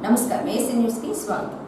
నమస్కారం AC news కి స్వాగతం.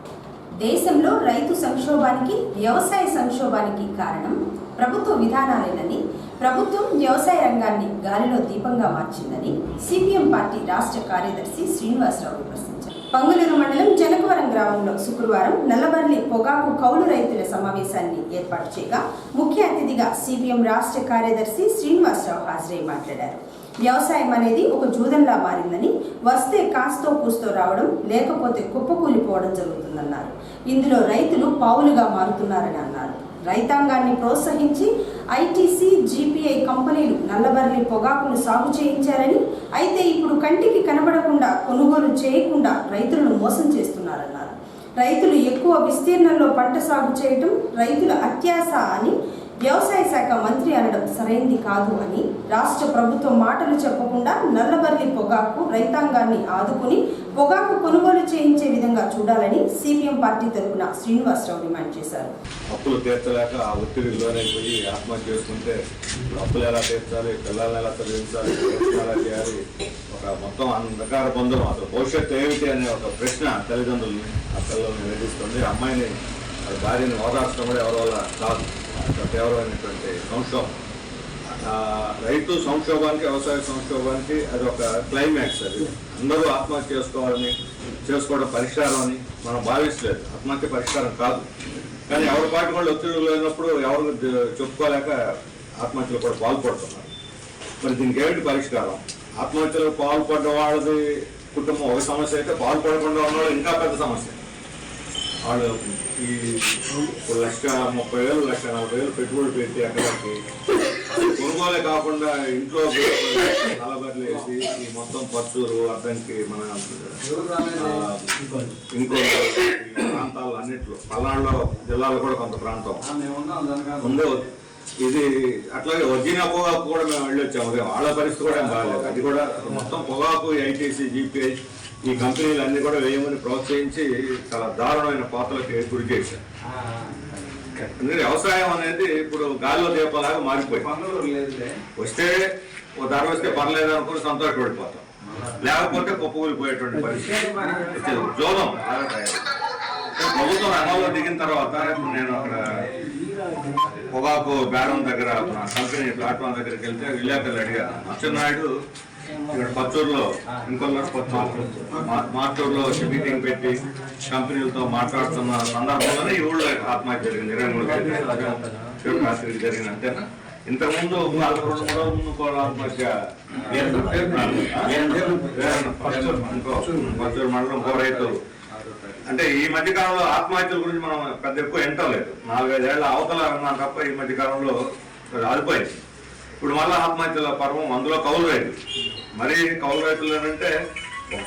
దేశంలో రైతు సంక్షోభానికి వ్యవసాయ సంక్షోభానికి కారణం ప్రభుత్వ విధానాలేనని, ప్రభుత్వం వ్యవసాయ రంగాన్ని గాలిలో దీపంగా మార్చిందని సిపిఎం పార్టీ రాష్ట్ర కార్యదర్శి శ్రీనివాసరావు విమర్శించారు. పంగులూరు మండలం జనకవరం గ్రామంలో శుక్రవారం నల్లబర్లి పొగాకు కౌలు రైతుల సమావేశాన్ని ఏర్పాటు చేయగా ముఖ్య అతిథిగా సిపిఎం రాష్ట్ర కార్యదర్శి శ్రీనివాసరావు హాజరై మాట్లాడారు. వ్యవసాయం అనేది ఒక జూదంలా మారిందని, వస్తే కాస్తో కూస్తో రావడం, లేకపోతే కుప్పకూలిపోవడం జరుగుతుందన్నారు. ఇందులో రైతులు పావులుగా మారుతున్నారని అన్నారు. రైతాంగాన్ని ప్రోత్సహించి ఐటీసీ, జీపీఐ కంపెనీలు నల్లబర్లి పొగాకును సాగు చేయించారని, అయితే ఇప్పుడు కంటికి కనబడకుండా కొనుగోలు చేయకుండా రైతులను మోసం చేస్తున్నారన్నారు. రైతులు ఎక్కువ విస్తీర్ణంలో పంట సాగు చేయటం రైతుల అత్యాశ అని వ్యవసాయ శాఖ మంత్రి అనడం సరైంది కాదు అని, రాష్ట్ర ప్రభుత్వం మాటలు చెప్పకుండా నల్లబర్లి పొగాకు రైతాంగాన్ని ఆదుకుని పొగాకు కొనుగోలు చేయించే విధంగా చూడాలని సిపిఎం పార్టీ తరఫున శ్రీనివాసరావు డిమాండ్ చేశారు. అప్పులు తీర్చలేక ఆ ఒత్తిడికి లోనైపోయి ఆత్మహత్య చేసుకుంటే అప్పులు ఎలా తీర్చాలి, పిల్లల్ని ఎలా చదివించాలి, ఎలా చేయాలి, ఒక మొత్తం అంధకార బంధం, అసలు భవిష్యత్తు ఏమిటి అనే ఒక ప్రశ్న తల్లిదండ్రులని ఆ పిల్లల్ని వేధిస్తుంది. అమ్మాయిని భార్యని ఓదార్చడం కూడా ఎవరి వల్ల కాదు. తీవ్రమైనటువంటి సంక్షోభం, రైతు సంక్షోభానికి, వ్యవసాయ సంక్షోభానికి అది ఒక క్లైమాక్స్. అది అందరూ ఆత్మహత్య చేసుకోవడం పరిష్కారం అని మనం భావిస్తలేదు. ఆత్మహత్య పరిష్కారం కాదు, కానీ ఎవరి పాటి వాళ్ళు ఒత్తిడి లేనప్పుడు ఎవరు చెప్పుకోలేక ఆత్మహత్యలు కూడా పాల్పడుతున్నారు. మరి దీనికి ఏమిటి పరిష్కారం? ఆత్మహత్యలకు పాల్పడ్డ వాళ్ళది కుటుంబం ఒక సమస్య అయితే, పాల్పడకుండా ఉన్నవాళ్ళు ఇంకా పెద్ద సమస్య. వాళ్ళు ఈ 1,30,000, 1,40,000 పెట్టుబడి పెట్టి అక్కడికి కొనుగోలే కాకుండా ఇంట్లో నల్లబర్లు వేసి ఈ మొత్తం పచ్చూరు, అద్దంకి, మన ఇంకో ప్రాంతాలు అన్నిట్లో, పల్నాడులో జిల్లాలో కూడా కొంత ప్రాంతం ఉందే. ఇది అట్లాగే వర్జీనియా పొగాకు కూడా మేము వెళ్ళొచ్చాము. వాళ్ళ పరిస్థితి కూడా ఏం బాగాలేదు. అది కూడా మొత్తం పొగాకు ఐటీసీ, జీపీఐ ఈ కంపెనీలు అన్ని కూడా వేయమని ప్రోత్సహించి చాలా దారుణమైన కోతలకి గురి చేశారు. ఎందుకంటే వ్యవసాయం అనేది ఇప్పుడు గాలిలో దీపాలాగా మారిపోయింది. వస్తే ఓ ధర వస్తే పర్లేదు అనుకుని సంతోషపడిపోతాం, లేకపోతే కుప్పకూలిపోయేటువంటి పరిస్థితి, జోదం లాగా తయారు. ప్రభుత్వం రంగంలో దిగిన తర్వాత నేను అక్కడ పొగాకు బేరం దగ్గర కంపెనీ ప్లాట్ఫామ్ దగ్గరికి వెళ్తే విలేకరులు అడిగారు. అచ్చెన్నాయుడు ఇక్కడ పచ్చూరులో, ఇంకొక పచ్చూరు మార్చూరులో మీటింగ్ పెట్టి కంపెనీలతో మాట్లాడుతున్న సందర్భంలోనే ఈ ఊళ్ళో ఆత్మహత్య జరిగింది. 23 జరిగింది. అంతేనా? ఇంతకుముందు 2-3 రోజుల ముందు కూడా ఆత్మహత్య పచ్చూరు మండలం ఇంకో రైతు. అంటే ఈ మధ్యకాలంలో ఆత్మహత్యల గురించి మనం పెద్ద ఎక్కువ వింటలేదు. 4-5 ఏళ్ల అవతల అన్నాను తప్ప ఈ మధ్యకాలంలో ఆగిపోయింది. ఇప్పుడు మళ్ళీ ఆత్మహత్యల పర్వం, అందులో కౌలు రైతులు. మరి కౌలు రైతులు ఏంటంటే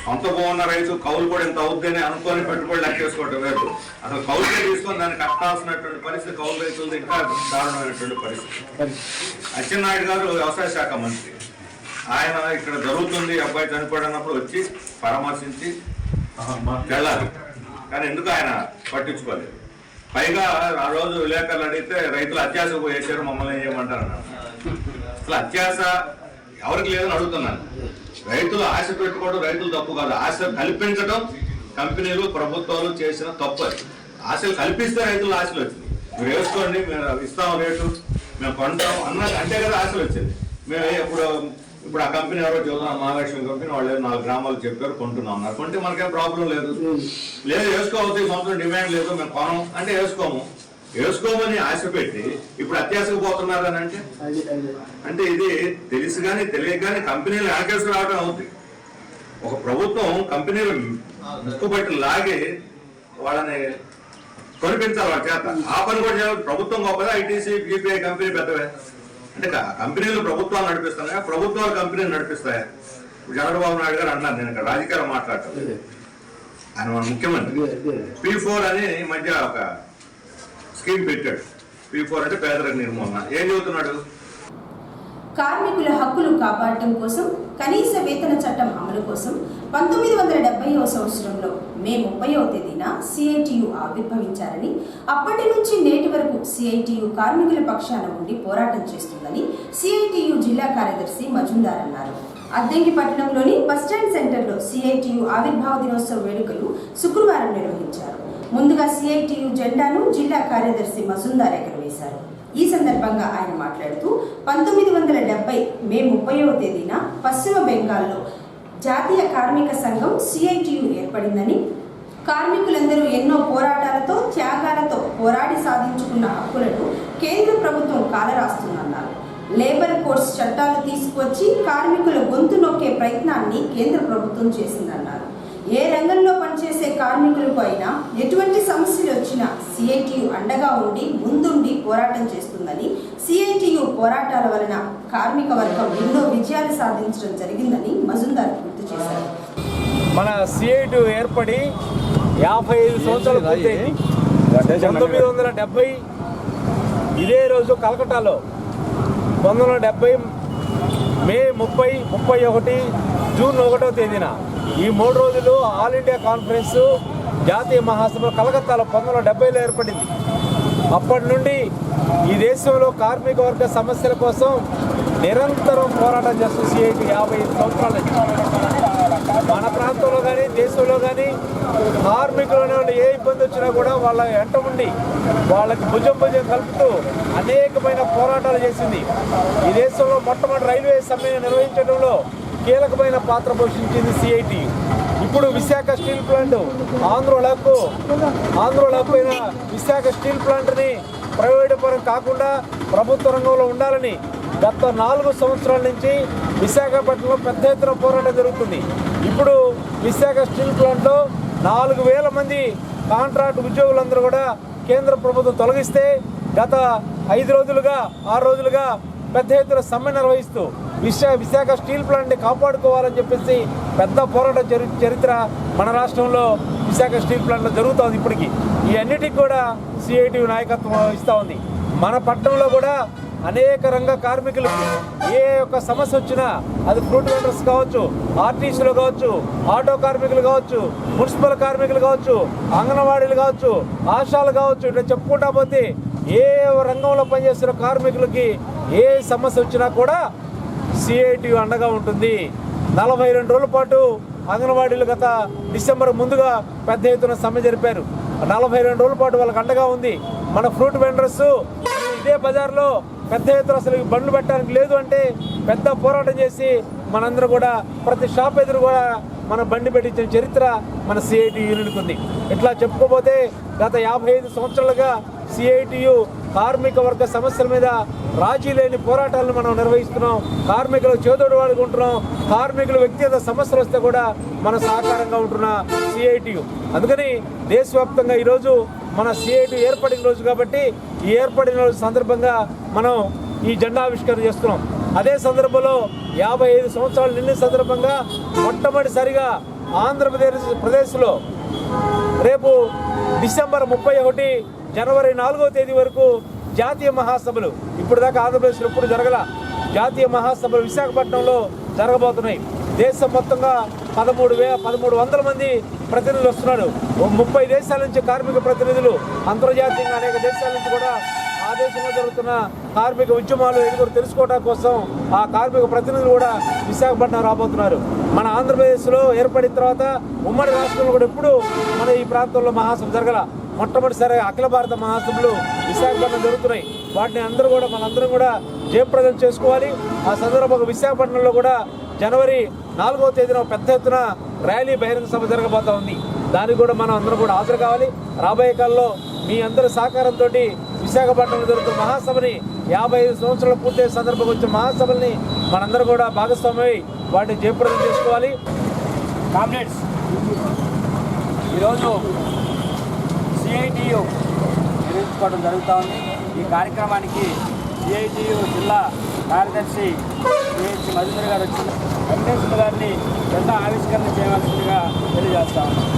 సొంత బాగున్న రైతు కౌలు కూడా ఇంత అవుద్దని అనుకొని పెట్టుబడి లెక్కేసుకోవటం వేరు. అసలు కౌలుకే తీసుకొని దాన్ని కట్టాల్సినటువంటి పరిస్థితి కౌలు రైతులది ఇంకా దారుణమైనటువంటి పరిస్థితి. అచ్చెన్నాయుడు గారు వ్యవసాయ శాఖ మంత్రి, ఆయన ఇక్కడ జరుగుతుంది అబ్బాయి చనిపోయినప్పుడు వచ్చి పరామర్శించి వెళ్ళాలి, కానీ ఎందుకు ఆయన పట్టించుకోలేదు. పైగా ఆ రోజు విలేకరులు అడిగితే రైతులు అత్యాశ వేసారు, మమ్మల్ని ఏం చేయమంటారు అన్నారు. అసలు అత్యాశ ఎవరికి లేదని అడుగుతున్నాను. రైతులు ఆశ పెట్టుకోవడం రైతులు తప్పు కాదు, ఆశ కల్పించడం కంపెనీలు, ప్రభుత్వాలు చేసిన తప్పు. అది ఆశలు కల్పిస్తే రైతులు ఆశలు వచ్చింది. మీరు వేసుకోండి, మేము ఇస్తాం రేటు, మేము కొంటాం అన్నది అంటే కదా ఆశలు వచ్చింది. మేము ఇప్పుడు ఆ కంపెనీ ఎవరో చూద్దాం, మహాలక్ష్మి కంపెనీ, వాళ్ళు 4 గ్రామాలు చెప్పారు కొంటున్నాం అన్నారు. కొంటే మనకేం ప్రాబ్లం లేదు. వేసుకోవచ్చు, సంవత్సరం డిమాండ్ లేదు, మేము కొనం అంటే వేసుకోమని ఆశ పెట్టి ఇప్పుడు అత్యాశకు పోతున్నారు అని అంటే ఇది తెలిసి కానీ తెలియక కానీ కంపెనీలు వెనకేసుకు రావడం అవుతుంది. ఒక ప్రభుత్వం కంపెనీలు ముక్కుబట్టి లాగి వాళ్ళని కొనిపించాలి వాళ్ళ చేత. ఆ పని కూడా చేయాలి. ప్రభుత్వం గొప్పదా, ఐటీసీ, జీపీఐ కంపెనీ పెద్దవే? అంటే కంపెనీలు ప్రభుత్వాలు నడిపిస్తున్నాయా, ప్రభుత్వాలు కంపెనీలు నడిపిస్తాయా? చంద్రబాబు నాయుడు గారు అన్నారు, నేను ఇక్కడ రాజకీయాలు మాట్లాడతాను, ఆయన మన ముఖ్యమంత్రి. P4 అని ఈ మధ్య ఒక స్కీమ్ పెట్టాడు. P4 అంటే పేదరిక నిర్మూలన. ఏం చెబుతున్నాడు? కార్మికుల హక్కులు కాపాడటం కోసం కనీస వేతన చట్టం అమలు కోసం 1970వ సంవత్సరంలో మే 30వ తేదీన సిఐటియు ఆవిర్భవించారని, అప్పటి నుంచి నేటి వరకు సిఐటియు కార్మికుల పక్షాన ఉండి పోరాటం చేస్తుందని సిఐటియు జిల్లా కార్యదర్శి మజుందార్ అన్నారు. అద్దంకి పట్టణంలోని బస్టాండ్ సెంటర్లో సిఐటియు ఆవిర్భావ దినోత్సవ వేడుకలు శుక్రవారం నిర్వహించారు. ముందుగా సిఐటియు జెండాను జిల్లా కార్యదర్శి మజుందార్ ఎగరవేశారు. ఈ సందర్భంగా ఆయన మాట్లాడుతూ 1970 మే 30వ తేదీన పశ్చిమ బెంగాల్లో జాతీయ కార్మిక సంఘం సిఐటియు ఏర్పడిందని, కార్మికులందరూ ఎన్నో పోరాటాలతో త్యాగాలతో పోరాడి సాధించుకున్న హక్కులను కేంద్ర ప్రభుత్వం కాలరాస్తుందన్నారు. లేబర్ కోడ్స్ చట్టాలు తీసుకువచ్చి కార్మికుల గొంతు నొక్కే ప్రయత్నాన్ని కేంద్ర ప్రభుత్వం చేసిందన్నారు. ఏ రంగంలో పనిచేసే కార్మికులకు అయినా ఎటువంటి సమస్యలు వచ్చినా సిఐటియు అండగా ఉండి ముందుండి పోరాటం చేస్తుందని, సిఐటియు పోరాటాల వలన కార్మిక వర్గం ఎన్నో విజయాలు సాధించడం జరిగిందని మజుందార్ గుర్తు చేశారు. మన సిఐటియు ఏర్పడి 55 సంవత్సరాలు పూర్తయింది. 1970 ఇదే రోజు కలకటాలో 1970 మే 30, 31, జూన్ 1వ తేదీన ఈ 3 రోజులు ఆల్ ఇండియా కాన్ఫరెన్స్ జాతీయ మహాసభ కలకత్తాలో 1970లో ఏర్పడింది. అప్పటి నుండి ఈ దేశంలో కార్మిక వర్గ సమస్యల కోసం నిరంతరం పోరాటం చేస్తూ సిఐటి 55 సంవత్సరాల నుంచి మన ప్రాంతంలో కానీ దేశంలో కానీ కార్మికులు ఏ ఇబ్బంది వచ్చినా కూడా వాళ్ళ వెంట ఉండి వాళ్ళకి భుజం కలుపుతూ అనేకమైన పోరాటాలు చేసింది. ఈ దేశంలో మొట్టమొదటి రైల్వే సమ్మె నిర్వహించడంలో కీలకమైన పాత్ర పోషించింది సిఐటి. ఇప్పుడు విశాఖ స్టీల్ ప్లాంట్ ఆంధ్రలోకి అయిన విశాఖ స్టీల్ ప్లాంట్ని ప్రైవేటు పరం కాకుండా ప్రభుత్వ రంగంలో ఉండాలని గత 4 సంవత్సరాల నుంచి విశాఖపట్నంలో పెద్ద ఎత్తున పోరాటం జరుగుతుంది. ఇప్పుడు విశాఖ స్టీల్ ప్లాంట్లో 4,000 మంది కాంట్రాక్ట్ ఉద్యోగులందరూ కూడా కేంద్ర ప్రభుత్వం తొలగిస్తే గత 5 రోజులుగా 6 రోజులుగా పెద్ద ఎత్తున సమ్మె నిర్వహిస్తూ విశాఖ స్టీల్ ప్లాంట్ని కాపాడుకోవాలని చెప్పేసి పెద్ద పోరాట చరిత్ర మన రాష్ట్రంలో విశాఖ స్టీల్ ప్లాంట్లో జరుగుతుంది. ఇప్పటికీ ఈ అన్నిటికీ కూడా సిఐటియు నాయకత్వం వహిస్తూ ఉంది. మన పట్టణంలో కూడా అనేక రంగ కార్మికులకు ఏ ఒక్క సమస్య వచ్చినా అది ఫ్రూట్ వెండర్స్ కావచ్చు, ఆర్టీసీలు కావచ్చు, ఆటో కార్మికులు కావచ్చు, మున్సిపల్ కార్మికులు కావచ్చు, అంగన్వాడీలు కావచ్చు, ఆశాలు కావచ్చు, ఇట్లా చెప్పుకుంటా పోతే ఏ రంగంలో పనిచేస్తున్న కార్మికులకి ఏ సమస్య వచ్చినా కూడా సిఐటియు అండగా ఉంటుంది. 42 రోజుల పాటు అంగన్వాడీలు గత డిసెంబర్ ముందుగా పెద్ద ఎత్తున సమ్మె జరిపారు. 42 రోజుల పాటు వాళ్ళకి అండగా ఉంది. మన ఫ్రూట్ వెండర్స్ ఇదే బజార్లో పెద్ద ఎత్తున అసలు బండ్లు పెట్టడానికి లేదు అంటే పెద్ద పోరాటం చేసి మనందరూ కూడా ప్రతి షాప్ ఎదురు కూడా మన బండి పెట్టించిన చరిత్ర మన సిఐటి యూనిట్కి ఉంది. ఇట్లా చెప్పుకోపోతే గత 55 సంవత్సరాలుగా సిఐటియు కార్మిక వర్గ సమస్యల మీద రాజీ లేని పోరాటాలను మనం నిర్వహిస్తున్నాం. కార్మికులు చేదోడు వాడుకుంటున్నాం. కార్మికులు వ్యక్తిగత సమస్యలు వస్తే కూడా మన సహకారంగా ఉంటున్న సిఐటియు. అందుకని దేశవ్యాప్తంగా ఈరోజు మన సిఐటి ఏర్పడిన రోజు కాబట్టి ఈ ఏర్పడిన రోజు సందర్భంగా మనం ఈ జెండా ఆవిష్కరణ చేస్తున్నాం. అదే సందర్భంలో 55 సంవత్సరాలు నిండిన సందర్భంగా మొట్టమొదటిసారిగా ఆంధ్రప్రదేశ్లో రేపు డిసెంబర్ 31, జనవరి 4వ తేదీ వరకు జాతీయ మహాసభలు ఇప్పుడు దాకా ఆంధ్రప్రదేశ్లో ఎప్పుడు జరగల జాతీయ మహాసభలు విశాఖపట్నంలో జరగబోతున్నాయి. దేశం మొత్తంగా 1300 మంది ప్రతినిధులు వస్తున్నారు. 30 దేశాల నుంచి కార్మిక ప్రతినిధులు, అంతర్జాతీయంగా అనేక దేశాల నుంచి కూడా ఆ దేశంలో జరుగుతున్న కార్మిక ఉద్యమాలు ఎదుగురు తెలుసుకోవడం కోసం ఆ కార్మిక ప్రతినిధులు కూడా విశాఖపట్నం రాబోతున్నారు. మన ఆంధ్రప్రదేశ్లో ఏర్పడిన తర్వాత ఉమ్మడి రాష్ట్రంలో కూడా ఎప్పుడు మన ఈ ప్రాంతంలో మహాసభ జరగల. మొట్టమొదటిసారి అఖిల భారత మహాసభలు విశాఖపట్నం జరుగుతున్నాయి. వాటిని మనందరం కూడా జయప్రదం చేసుకోవాలి. ఆ సందర్భంగా విశాఖపట్నంలో కూడా జనవరి 4వ తేదీన పెద్ద ఎత్తున ర్యాలీ బహిరంగ సభ జరగబోతా ఉంది. దానికి కూడా మనం అందరం కూడా హాజరు కావాలి. రాబోయే కాలంలో మీ అందరి సహకారంతో విశాఖపట్నంలో జరుగుతున్న మహాసభని 55 సంవత్సరాలు పూర్తయ్యే సందర్భంగా వచ్చిన మహాసభల్ని మనందరూ కూడా భాగస్వామ్యమై వాటిని జయప్రదం చేసుకోవాలి. కామ్రేడ్స్, ఈరోజు సిఐటియు నిర్వహించుకోవడం జరుగుతూ ఉంది. ఈ కార్యక్రమానికి సిఐటియు జిల్లా కార్యదర్శి సిహెచ్ మధుందర్ గారు వచ్చింది. వెంకటేశ్వర గారిని జెండా ఆవిష్కరణ చేయవలసిందిగా తెలియజేస్తా ఉన్నాం.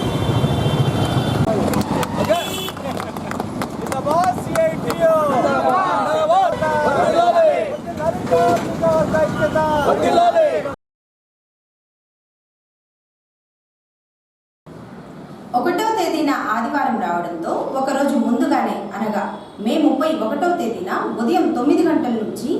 ఒకటో తేదీన ఆదివారం రావడంతో ఒకరోజు ముందుగానే అనగా మే 31వ తేదీన ఉదయం 9 గంటల నుంచి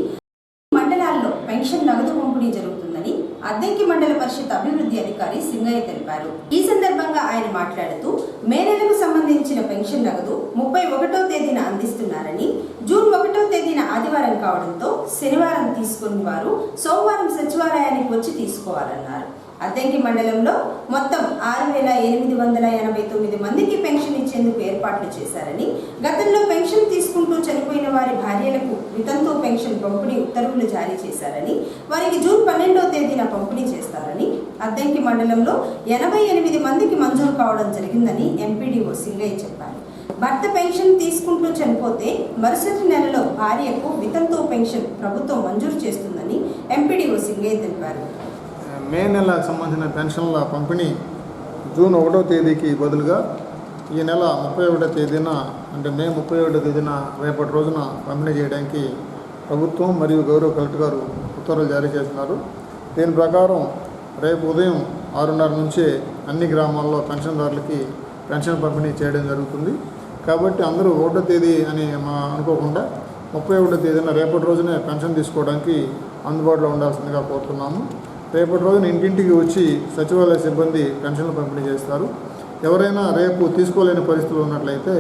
మండలాల్లో పెన్షన్ నగదు పంపిణీ జరుగుతుందని అద్దంకి మండల పరిషత్ అభివృద్ధి అధికారి సింగయ్య తెలిపారు. ఈ సందర్భంగా ఆయన మాట్లాడుతూ మే నెలకు సంబంధించిన పెన్షన్ నగదు 31వ తేదీన అందిస్తున్నారని, జూన్ 1వ తేదీన ఆదివారం కావడంతో శనివారం తీసుకుని వారు సోమవారం సచివాలయానికి వచ్చి తీసుకోవాలన్నారు. అద్దంకి మండలంలో మొత్తం 6,889 మందికి పెన్షన్ ఇచ్చేందుకు ఏర్పాట్లు చేశారని, గతంలో పెన్షన్ తీసుకుంటూ చనిపోయిన వారి భార్యలకు వితంతు పెన్షన్ పంపిణీ ఉత్తర్వులు జారీ చేశారని, వారికి జూన్ 12వ తేదీన పంపిణీ చేస్తారని, అద్దంకి మండలంలో 88 మందికి మంజూరు కావడం జరిగిందని ఎంపీడీఓ సింగయ్య చెప్పారు. భర్త పెన్షన్ తీసుకుంటూ చనిపోతే మరుసటి నెలలో భార్యకు వితంతు పెన్షన్ ప్రభుత్వం మంజూరు చేస్తుందని ఎంపీడీఓ సింగయ్య తెలిపారు. మే నెలకు సంబంధించిన పెన్షన్ల పంపిణీ జూన్ 1వ తేదీకి బదులుగా ఈ నెల 31వ తేదీన అంటే మే 31వ తేదీన రేపటి రోజున పంపిణీ చేయడానికి ప్రభుత్వం మరియు గౌరవ కలెక్టర్ గారు ఉత్తర్వులు జారీ చేస్తున్నారు. దీని ప్రకారం రేపు ఉదయం 6:30 నుంచే అన్ని గ్రామాల్లో పెన్షన్దారులకి పెన్షన్ పంపిణీ చేయడం జరుగుతుంది. కాబట్టి అందరూ 1వ తేదీ అని అనుకోకుండా 31వ తేదీన రేపటి రోజునే పెన్షన్ తీసుకోవడానికి అందుబాటులో ఉండాల్సిందిగా కోరుతున్నాము. రేపటి రోజున ఇంటింటికి వచ్చి సచివాలయ సిబ్బంది పెన్షన్లు పంపిణీ చేస్తారు. ఎవరైనా రేపు తీసుకోలేని పరిస్థితులు ఉన్నట్లయితే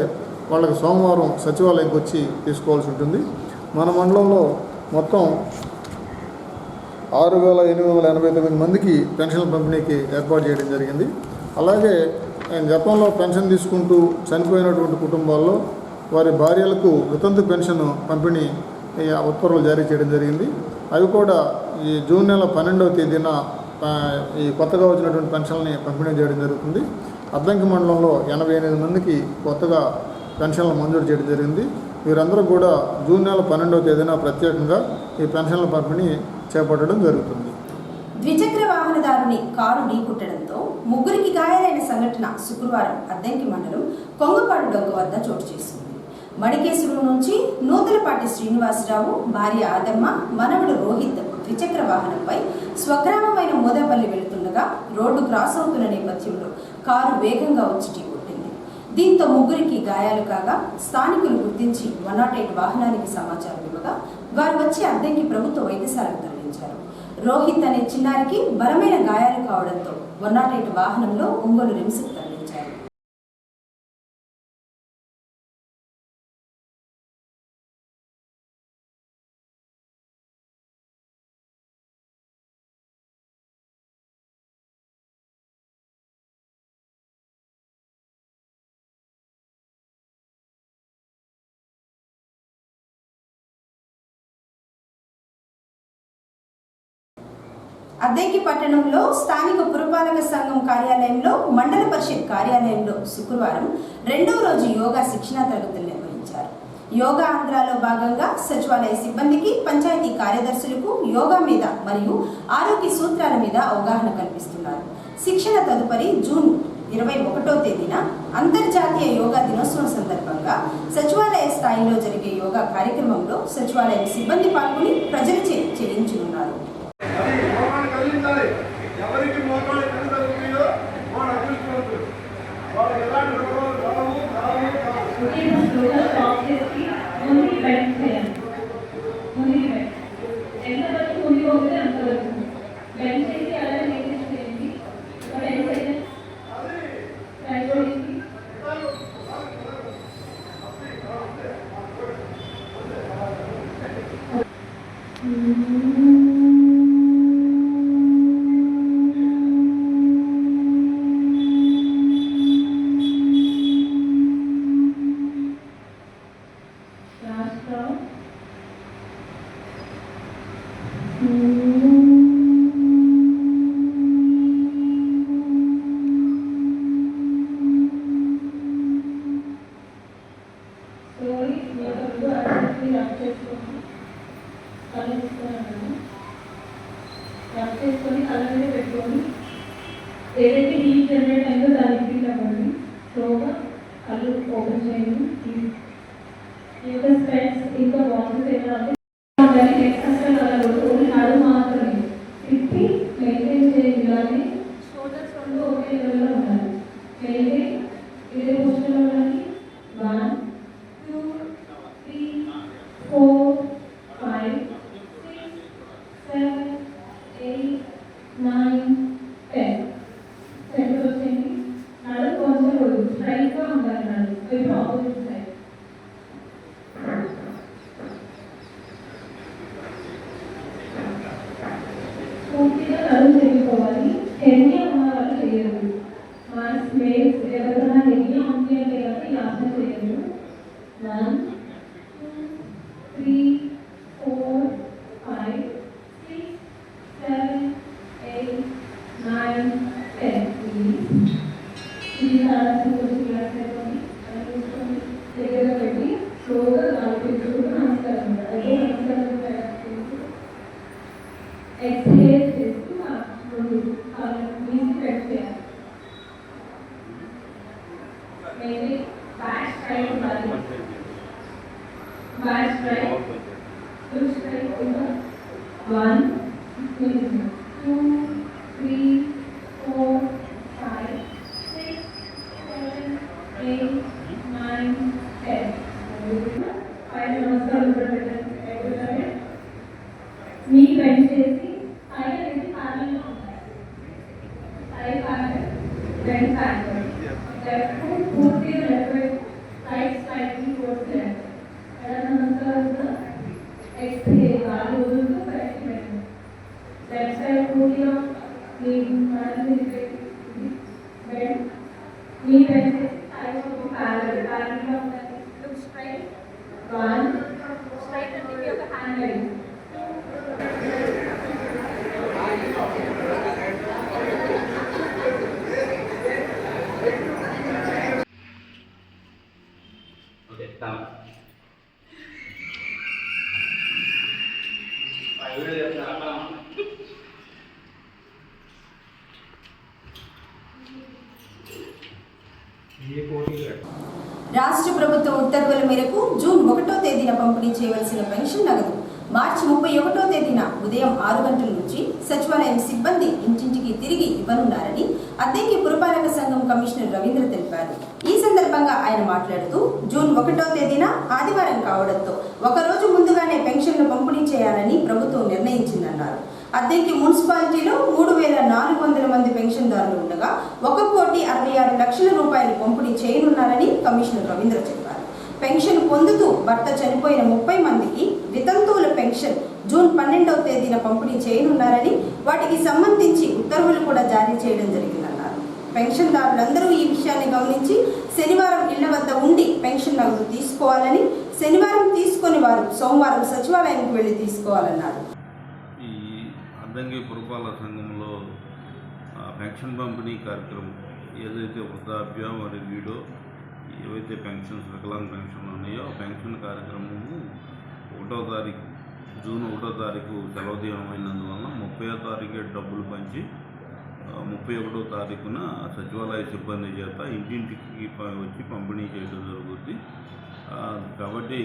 వాళ్ళకి సోమవారం సచివాలయంకి వచ్చి తీసుకోవాల్సి ఉంటుంది. మన మండలంలో మొత్తం 6,889 మందికి పెన్షన్ల పంపిణీకి ఏర్పాటు చేయడం జరిగింది. అలాగే గతంలో పెన్షన్ తీసుకుంటూ చనిపోయినటువంటి కుటుంబాల్లో వారి భార్యలకు వితంతు పెన్షన్ పంపిణీ ఉత్తర్వులు జారీ చేయడం జరిగింది. అవి కూడా ఈ జూన్ నెల 12వ తేదీన ఈ కొత్తగా వచ్చినటువంటి పెన్షన్ని పంపిణీ చేయడం జరుగుతుంది. అద్దంకి మండలంలో 88 మందికి కొత్తగా పెన్షన్లు మంజూరు చేయడం జరిగింది. వీరందరూ కూడా జూన్ నెల 12వ తేదీన ప్రత్యేకంగా ఈ పెన్షన్ల పంపిణీ చేపట్టడం జరుగుతుంది. ద్విచక్ర వాహనదారుని కారు ఢీకొట్టడంతో 3 గాయాలైన సంఘటన శుక్రవారం అద్దంకి మండలం కొంగపాడు డొంక వద్ద చోటు చేసుకుంది. మడికేశ్వరం నుంచి నూతలపాటి శ్రీనివాసరావు, భార్య ఆదమ్మ, మనవడు రోహిత్ ద్విచక్ర వాహనంపై స్వగ్రామమైన మోదాపల్లి వెళుతుండగా రోడ్డు క్రాస్ అవుతున్న నేపథ్యంలో కారు వేగంగా వచ్చి ఢీకొట్టింది. దీంతో 3 గాయాలు కాగా స్థానికులు గుర్తించి 108 వాహనానికి సమాచారం ఇవ్వగా వారు వచ్చి అద్దంకి ప్రభుత్వ వైద్యశాలకు తరలించారు. రోహిత్ అనే చిన్నారికి బలమైన గాయాలు కావడంతో 108 వాహనంలో ఒంగోలు రిమ్స్కు తరలించారు. అద్దంకి పట్టణంలో స్థానిక పురపాలక సంఘం కార్యాలయంలో మండల పరిషత్ కార్యాలయంలో శుక్రవారం 2వ రోజు యోగా శిక్షణా తరగతులు నిర్వహించారు. యోగా ఆంధ్రాలో భాగంగా సచివాలయ సిబ్బందికి, పంచాయతీ కార్యదర్శులకు యోగా మీద మరియు ఆరోగ్య సూత్రాల మీద అవగాహన కల్పిస్తున్నారు. శిక్షణ తదుపరి జూన్ 21వ తేదీన అంతర్జాతీయ యోగా దినోత్సవం సందర్భంగా సచివాలయ స్థాయిలో జరిగే యోగా కార్యక్రమంలో సచివాలయ సిబ్బంది పాల్గొని ప్రజలచే చేయించనున్నారు. ఎవరికి మోకాలు ఎంత ఉన్నాయో వాడు అదృష్టవంతుడు. వాళ్ళకి ఎలాంటి బలము ఎంతవరకు ముందు పోతే అంతవరకు బెండ్ చేసి అలాగే మెయింటైన్ చేయండి. చేసుకొని కళ్ళ మీద పెట్టుకొని ఏదైతే హీట్ జనరేట్ అయిందో దానికి ఫీల్ అవ్వండి. స్లోగా కళ్ళు ఓపెన్ చేయండి. ఇంకా స్పెట్స్ ఇంకా వాటర్ ఏమైనా అసలు ఓన్లీ నడు మాత్రమే తిప్పి మెయింటైన్ చేయాలి. ఇలానే షోల్డర్స్ రెండు ఒకే లెవెల్లో ఉండాలి. మెయింటైన్ ఇదే పొజిషన్లో ఉండాలి. 1 2 3 4 5 6 7 8 ఎవరైనా హెవీ ఉంది అంటే కనుక ఈ ఆసన చేయలేదు. 1 2 3 4 5 6 7 8 9 10. ఇది ఆసన కోసం రిలాక్స్ అయిపోయి అనుకుంటుంది దగ్గరగా పెట్టి స్లోగా కాల్పించుకుంటూ నమస్కారం అదే నమస్కారం. ఎక్స్హేల్ చేస్తూ రెండు కాళ్ళు మీది ప్రెస్ చేయాలి. मेरे बैक स्ट्राइक वाली बैक स्ट्राइक फुल स्ट्राइक ऊपर 1 2 3 4 5 6 7 8 9 10. फाइव नमस्कार ऊपर बैठे नी बेंच చేసి పైన పెట్టి parlour Sai parlour bend parlour left foot पूर्ति left foot right slightly towards left. ऐसा नमस्कार होगा. exhale गाली उधर को right में. left side पूर्ति हम knee मारने निकले. bend knee bend से side को parallel का होता है. look straight. 1 straight and give your hand ready. రాష్ట్ర ప్రభుత్వం ఉత్తర్వుల మేరకు జూన్ 1వ తేదీన పంపిణీ చేయవలసిన పెన్షన్ నగదు మార్చి 31వ తేదీన ఉదయం 6 గంటల నుంచి సచివాలయం సిబ్బంది ఇంటింటికి తిరిగి ఇవ్వనున్నారని అద్దెకి పురపాలక సంఘం కమిషనర్ రవీంద్ర తెలిపారు. ఈ సందర్భంగా ఆయన మాట్లాడుతూ జూన్ 1వ తేదీన ఆదివారం కావడంతో ఒకరోజు ముందుగానే పెన్షన్లు పంపిణీ చేయాలని ప్రభుత్వం నిర్ణయించిందన్నారు. అద్దెకి మున్సిపాలిటీలో 3,400 మంది పెన్షన్దారులు ఉండగా 1,66 లక్షల రూపాయలు పంపిణీ చేయనున్నారని కమిషనర్ రవీంద్ర చెప్పారు. పెన్షన్ పొందుతూ భర్త చనిపోయిన 30 మందికి వితంతువుల పెన్షన్ జూన్ 12వ తేదీన పంపిణీ చేయనున్నారని వాటికి సంబంధించి ఉత్తర్వులు కూడా జారీ చేయడం జరిగిందన్నారు. పెన్షన్దారులందరూ ఈ విషయాన్ని గమనించి శనివారం ఇళ్ల వద్ద ఉండి పెన్షన్ నగదు తీసుకోవాలని, శనివారం తీసుకుని వారు సోమవారం సచివాలయానికి వెళ్లి తీసుకోవాలన్నారు. అద్దంకి పురపాలక సంఘంలో పెన్షన్ పంపిణీ కార్యక్రమం ఏదైతే వృద్ధాప్య మరియు వీడో ఏవైతే పెన్షన్స్ వికలాంగ పెన్షన్లు ఉన్నాయో పెన్షన్ కార్యక్రమము 1వ తారీఖు జూన్ 1వ తారీఖు సెలవు దినమైనందువలన 30వ తారీఖు డబ్బులు పంచి 31వ తారీఖున సచివాలయ సిబ్బంది చేత ఇంటింటికి వచ్చి పంపిణీ చేయడం జరుగుతుంది. కాబట్టి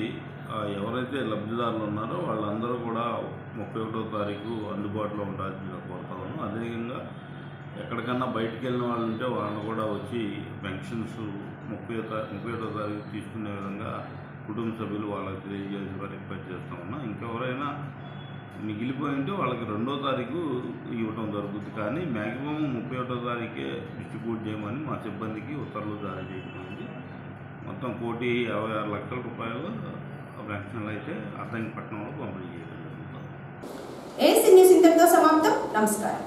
ఎవరైతే లబ్ధిదారులు ఉన్నారో వాళ్ళందరూ కూడా 31వ తారీఖు అందుబాటులో ఉండాల్సిందిగా కోరుతాము. అదేవిధంగా ఎక్కడికన్నా బయటికి వెళ్ళిన వాళ్ళు ఉంటే వాళ్ళని కూడా వచ్చి పెన్షన్స్ 31వ తారీఖు తీసుకునే విధంగా కుటుంబ సభ్యులు వాళ్ళకి తెలియజేసి రిక్వెస్ట్ చేస్తూ ఉన్నాం. ఇంకెవరైనా మిగిలిపోయి ఉంటే వాళ్ళకి 2వ తారీఖు ఇవ్వడం జరుగుతుంది. కానీ మ్యాక్సిమం 31వ తారీఖే డిస్ట్రిబ్యూట్ చేయమని మా సిబ్బందికి ఉత్తర్వులు జారీ చేయడం. మొత్తం 1,56 లక్షల రూపాయలు పెన్షన్లు అయితే అద్దంకి పట్టణంలో పంపిణీ చేయడం జరుగుతుంది. ఏసీ న్యూస్ ఇంతటితో సమాప్తం. నమస్కారం.